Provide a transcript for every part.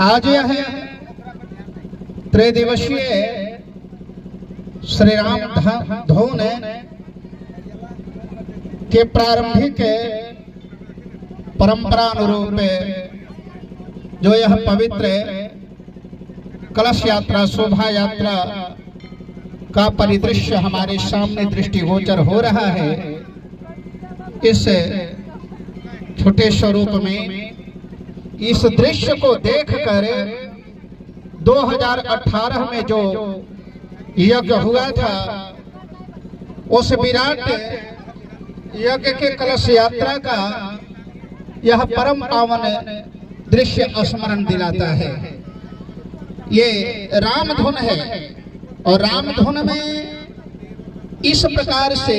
आज यह त्रिदिवसीय श्री राम धुन के प्रारंभिक परंपरानुरूप जो यह पवित्र कलश यात्रा शोभा यात्रा का परिदृश्य हमारे सामने दृष्टिगोचर हो रहा है। इस छोटे स्वरूप में इस दृश्य को देखकर 2018 में जो यज्ञ हुआ था उस विराट यज्ञ के कलश यात्रा का यह परम पावन दृश्य स्मरण दिलाता है। ये राम धुन है और राम धुन में इस प्रकार से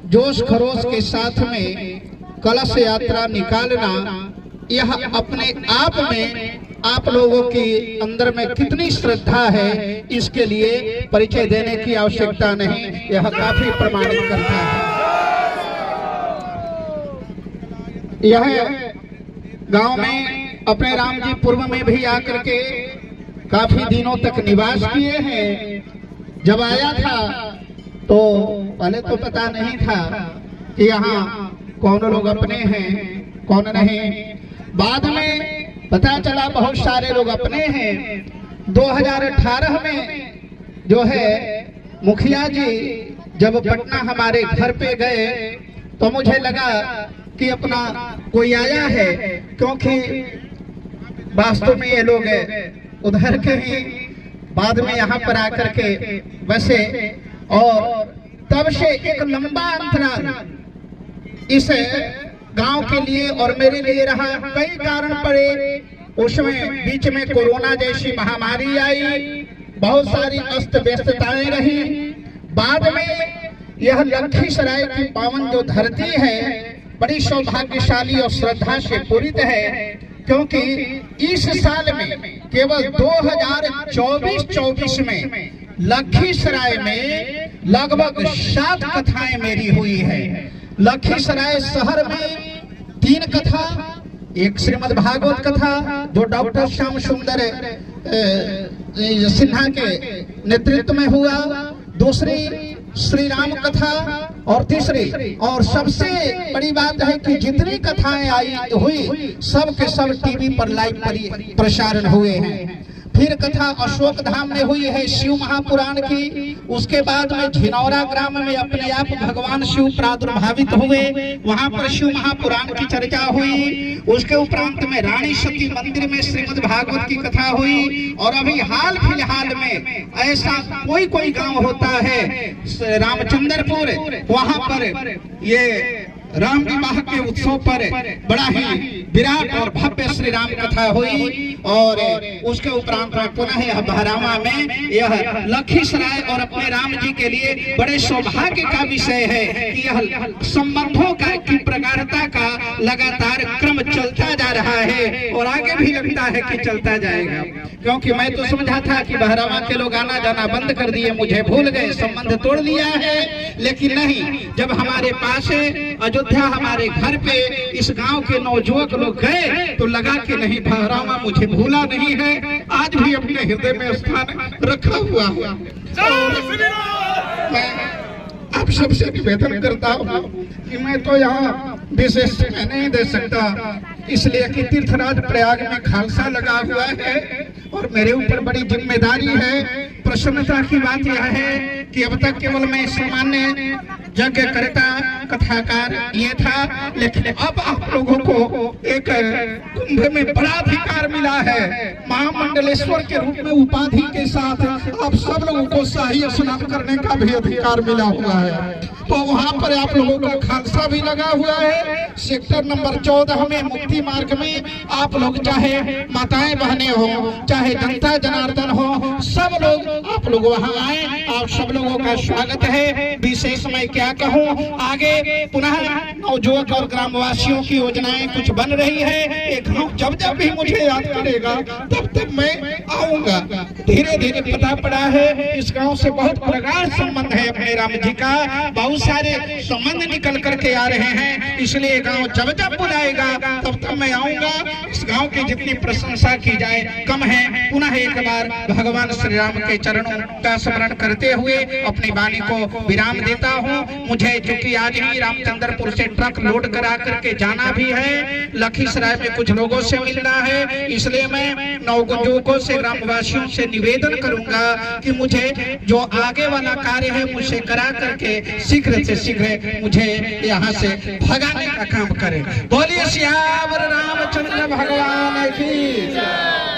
जोश खरोश के साथ में कलश यात्रा निकालना यह अपने आप में आप लोगों के अंदर में कितनी श्रद्धा है इसके लिए परिचय देने की आवश्यकता नहीं, यह काफी प्रमाणित करता है। यह गांव में अपने राम जी पूर्व में भी आकर के काफी दिनों तक निवास किए हैं। जब आया था तो पहले तो पता नहीं था कि यहाँ कौन लोग अपने हैं कौन नहीं। बाद में पता चला बहुत सारे लोग अपने हैं। 2018 में जो है मुखिया जी जब पटना हमारे घर पे गए तो मुझे लगा कि अपना कोई आया है, क्योंकि वास्तव में ये लोग उधर के ही बाद में यहाँ पर आकर के बसे और तब से एक लंबा अंतराल इस गांव के लिए और मेरे लिए रहा। कई कारण पड़े, उसमें बीच में कोरोना जैसी महामारी आई, बहुत सारी अस्त व्यस्तताएं रही। बाद में यह लखीसराय की पावन जो धरती है बड़ी सौभाग्यशाली और श्रद्धा से पूरित है, क्योंकि इस साल में केवल 2024 में लखीसराय में लगभग 7 कथाएं मेरी हुई है। लखीसराय शहर में 3 कथा, एक श्रीमद् भागवत कथा जो डॉक्टर श्याम सुंदर सिन्हा के नेतृत्व में हुआ, दूसरी श्री राम कथा और तीसरी और सबसे बड़ी बात है कि जितनी कथाएं आई हुई सब के सब टीवी पर लाइव प्रसारण हुए हैं। फिर कथा अशोक धाम में हुई है शिव महापुराण की। उसके बाद में झिनौरा ग्राम में अपने आप भगवान शिव प्रादुर्भावित हुए, वहां पर शिव महापुराण की चर्चा हुई। उसके उपरांत में रानी सती मंदिर में श्रीमद् भागवत की कथा हुई। और अभी हाल फिलहाल में ऐसा कोई गांव होता है रामचंद्रपुर, वहां पर ये राम विवाह के उत्सव पर बड़ा ही विराट और भव्य श्री राम कथा हुई। और उसके उपरांत पुनः यह बहरावा में यह लखीसराय और अपने राम जी के लिए बड़े सौभाग्य का विषय है कि यह संबंधों का की प्रगाढ़ता का लगातार क्रम चलता जा रहा है और आगे भी लगता है कि चलता जाएगा। क्योंकि मैं तो समझा था कि बहरावा के लोग आना जाना बंद कर दिए, मुझे भूल गए, संबंध तोड़ लिया है। लेकिन नहीं, जब हमारे पास अयोध्या हमारे घर पे इस गांव के नौजुवक लोग गए तो लगा कि नहीं, बहरावा मुझे भूला नहीं है, आज भी अपने हृदय में स्थान रखा हुआ है। मैं आप सबसे निवेदन करता हूँ कि मैं तो यहाँ विशेष नहीं दे सकता, इसलिए कि तीर्थराज प्रयाग में खालसा लगा हुआ है और मेरे ऊपर बड़ी जिम्मेदारी है। प्रसन्नता की बात यह है कि अब तक केवल मैं सामान्य यज्ञ करता कथाकार ये था, लेकिन अब आप लोगों को एक कुंभ में बड़ा अधिकार मिला है। महामंडलेश्वर के रूप में उपाधि के साथ आप सब लोगों को शाही स्नान करने का भी अधिकार मिला हुआ है। तो वहाँ पर आप लोगों का खालसा भी लगा हुआ है। सेक्टर नंबर 14 में मुक्ति मार्ग में आप लोग, चाहे माताएं बहनें हो चाहे जनता जनार्दन हो, सब लोग आप लोग वहाँ आए। आप सब लोगों का स्वागत है। विशेष मैं क्या कहूँ, आगे आगे पुनः नवयुवक और ग्रामवासियों की योजनाएं कुछ बन रही है। एक गाँव जब जब भी मुझे याद करेगा तब तब मैं आऊंगा। धीरे धीरे पता पड़ा है इस गांव से बहुत प्रगाढ़ संबंध है अपने राम जी का, बहुत सारे संबंध निकल करके आ रहे हैं, इसलिए गांव जब जब बुलाएगा तब तब मैं आऊंगा। इस गांव की जितनी प्रशंसा की जाए कम है। पुनः एक बार भगवान श्री राम के चरणों का स्मरण करते हुए अपनी वाणी को विराम देता हूँ। मुझे चूंकि आज ही रामचंद्रपुर से ट्रक लोड करा करके जाना भी है, लखीसराय में कुछ लोगों से मिलना है, इसलिए मैं नवयुवकों से ग्रामवासियों से निवेदन करूंगा कि मुझे जो आगे वाला कार्य है मुझे करा करके शीघ्र से शीघ्र मुझे यहाँ से भगाने का काम करें। बोलिए सियावर रामचंद्र भगवान की।